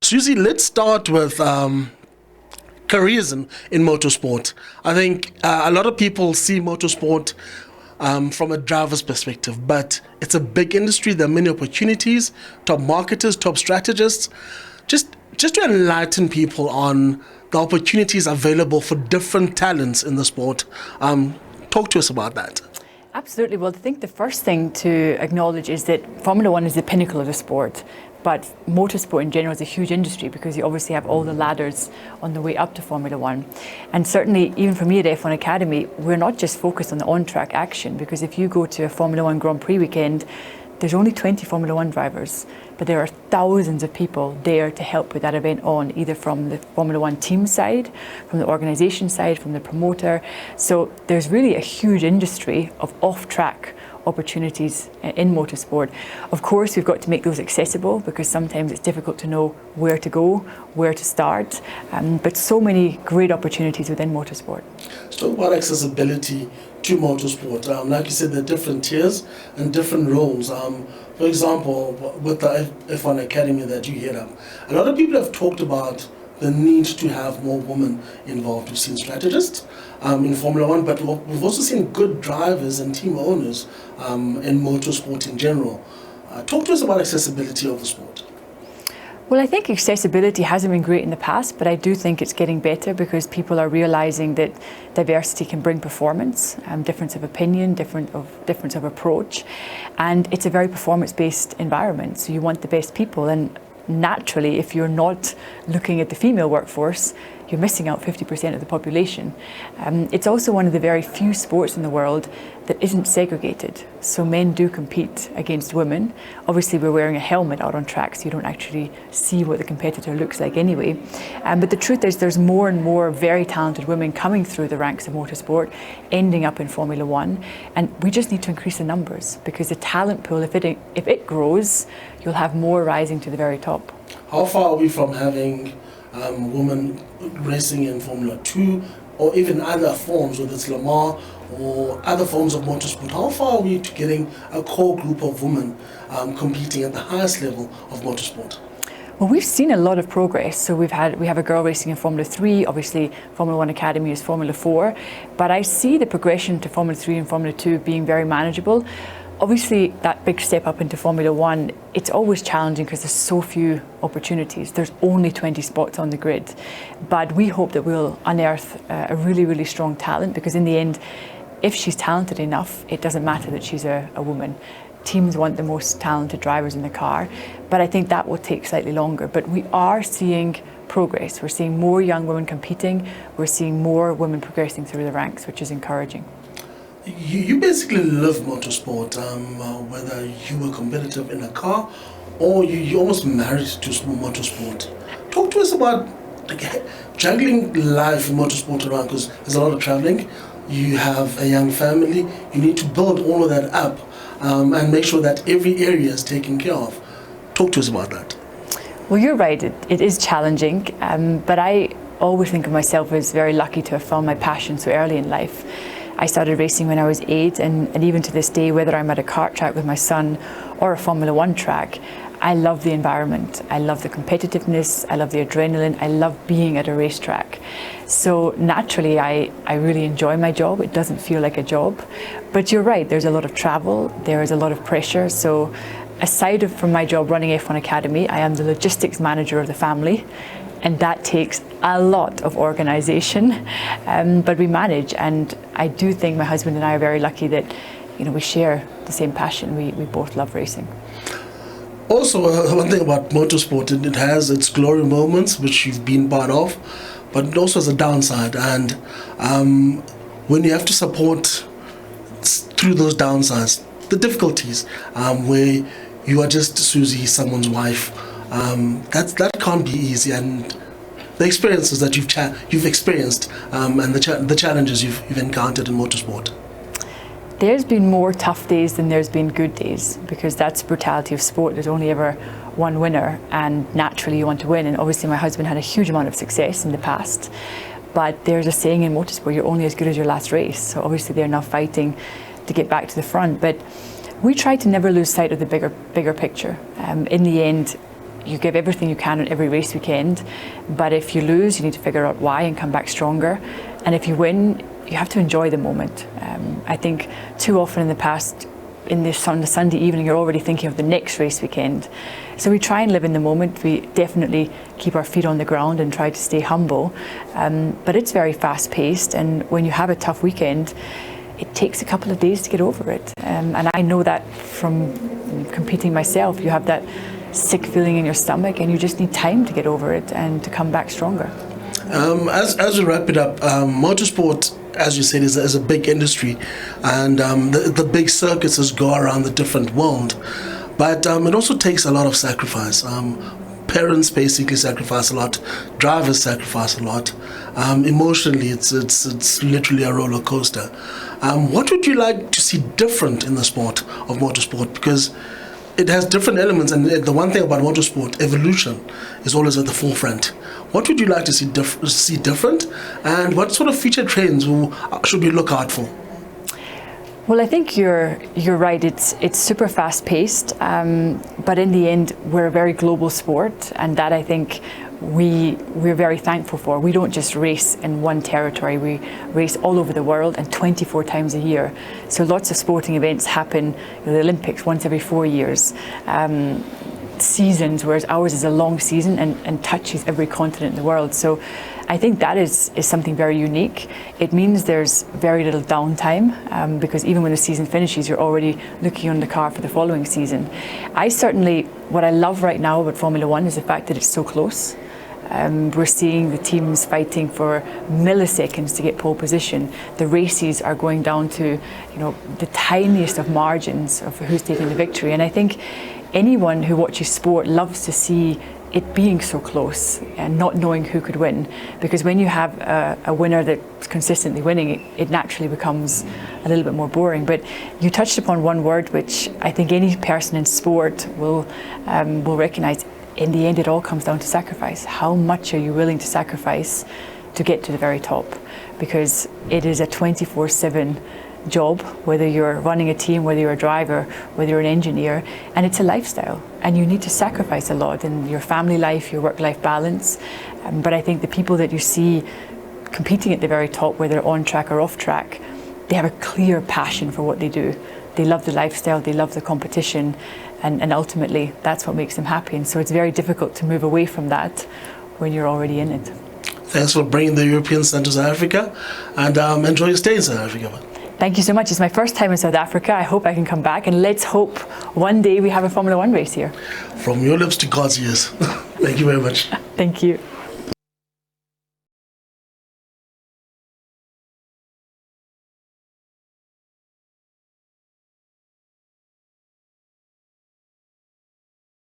Susie, let's start with careers in motorsport. I think a lot of people see motorsport from a driver's perspective, but it's a big industry. There are many opportunities, top marketers, top strategists. Just to enlighten people on the opportunities available for different talents in the sport. Talk to us about that. Absolutely. Well, I think the first thing to acknowledge is that Formula One is the pinnacle of the sport, but motorsport in general is a huge industry because you obviously have all the ladders on the way up to Formula One. And certainly, even for me at F1 Academy, we're not just focused on the on-track action, because if you go to a Formula One Grand Prix weekend, there's only 20 Formula One drivers, but there are thousands of people there to help with that event on, either from the Formula One team side, from the organisation side, from the promoter. So there's really a huge industry of off-track opportunities in motorsport. Of course, we've got to make those accessible because sometimes it's difficult to know where to go, where to start, but so many great opportunities within motorsport. Let's talk about accessibility to motorsport. Like you said, there are different tiers and different roles. For example, with the F1 Academy that you head up, a lot of people have talked about the need to have more women involved. We've seen strategists in Formula One, but we've also seen good drivers and team owners in motorsport in general. Talk to us about accessibility of the sport. Well, I think accessibility hasn't been great in the past, but I do think it's getting better because people are realising that diversity can bring performance, difference of opinion, difference of approach, and it's a very performance-based environment. So you want the best people, and naturally, if you're not looking at the female workforce, you're missing out 50% of the population. It's also one of the very few sports in the world that isn't segregated. So men do compete against women. Obviously, we're wearing a helmet out on track, so you don't actually see what the competitor looks like anyway. But the truth is there's more and more very talented women coming through the ranks of motorsport, ending up in Formula One. And we just need to increase the numbers because the talent pool, if it grows, you'll have more rising to the very top. How far are we from having women racing in Formula 2 or even other forms, whether it's Le Mans or other forms of motorsport? How far are we to getting a core group of women competing at the highest level of motorsport? Well, we've seen a lot of progress. So we have a girl racing in Formula 3, obviously Formula 1 Academy is Formula 4, but I see the progression to Formula 3 and Formula 2 being very manageable. Obviously, that big step up into Formula 1, it's always challenging because there's so few opportunities. There's only 20 spots on the grid. But we hope that we'll unearth a really, really strong talent because in the end, if she's talented enough, it doesn't matter that she's a woman. Teams want the most talented drivers in the car, but I think that will take slightly longer. But we are seeing progress. We're seeing more young women competing. We're seeing more women progressing through the ranks, which is encouraging. You basically live motorsport, whether you were competitive in a car or you're almost married to motorsport. Talk to us about juggling life in motorsport around, because there's a lot of traveling. You have a young family. You need to build all of that up and make sure that every area is taken care of. Talk to us about that. Well, you're right. It is challenging, but I always think of myself as very lucky to have found my passion so early in life. I started racing when I was 8, and even to this day, whether I'm at a kart track with my son or a Formula 1 track, I love the environment. I love the competitiveness. I love the adrenaline. I love being at a racetrack. So naturally, I really enjoy my job. It doesn't feel like a job. But you're right, there's a lot of travel. There is a lot of pressure. So aside from my job running F1 Academy, I am the logistics manager of the family. And that takes a lot of organisation, but we manage. And I do think my husband and I are very lucky that, we share the same passion. We both love racing. Also, one thing about motorsport, it has its glory moments, which you've been part of, but it also has a downside. And when you have to support through those downsides, the difficulties, where you are just Susie, someone's wife, that can't be easy, and the experiences that you've experienced and the challenges you've encountered in motorsport. There's been more tough days than there's been good days, because that's the brutality of sport. There's only ever one winner, and naturally you want to win. And obviously my husband had a huge amount of success in the past, but there's a saying in motorsport, you're only as good as your last race. So obviously they're now fighting to get back to the front, but we try to never lose sight of the bigger picture. In the end, you give everything you can on every race weekend, but if you lose, you need to figure out why and come back stronger. And if you win, you have to enjoy the moment. I think too often in the past, on the Sunday evening, you're already thinking of the next race weekend. So we try and live in the moment. We definitely keep our feet on the ground and try to stay humble. But it's very fast paced, and when you have a tough weekend, it takes a couple of days to get over it. And I know that from competing myself. You have that sick feeling in your stomach, and you just need time to get over it and to come back stronger. As we wrap it up, motorsport, as you said, is a big industry, and the big circuses go around the different world. But it also takes a lot of sacrifice. Parents basically sacrifice a lot. Drivers sacrifice a lot. Emotionally, it's literally a roller coaster. What would you like to see different in the sport of motorsport? Because it has different elements, and the one thing about motorsport, evolution is always at the forefront. What would you like to see different, and what sort of future trends should we look out for? Well, I think you're right. It's super fast paced, but in the end, we're a very global sport, and that I think we're very thankful for. We don't just race in one territory. We race all over the world and 24 times a year. So lots of sporting events happen. The Olympics once every 4 years. Seasons, whereas ours is a long season and touches every continent in the world. So I think that is something very unique. It means there's very little downtime, because even when the season finishes, you're already looking on the car for the following season. What I love right now about Formula One is the fact that it's so close. We're seeing the teams fighting for milliseconds to get pole position. The races are going down to, the tiniest of margins of who's taking the victory. And I think anyone who watches sport loves to see it being so close and not knowing who could win, because when you have a winner that's consistently winning, it naturally becomes a little bit more boring. But you touched upon one word which I think any person in sport will recognize. In the end, it all comes down to sacrifice. How much are you willing to sacrifice to get to the very top? Because it is a 24/7 job, whether you're running a team, whether you're a driver, whether you're an engineer, and it's a lifestyle, and you need to sacrifice a lot in your family life, your work-life balance. But I think the people that you see competing at the very top, whether on track or off track, they have a clear passion for what they do. They love the lifestyle, they love the competition, and ultimately that's what makes them happy. And so it's very difficult to move away from that when you're already in it. Thanks for bringing the Europeans to South Africa, and enjoy your stay in South Africa. Thank you so much. It's my first time in South Africa. I hope I can come back, and let's hope one day we have a Formula One race here. From your lips to God's ears. Thank you very much. Thank you.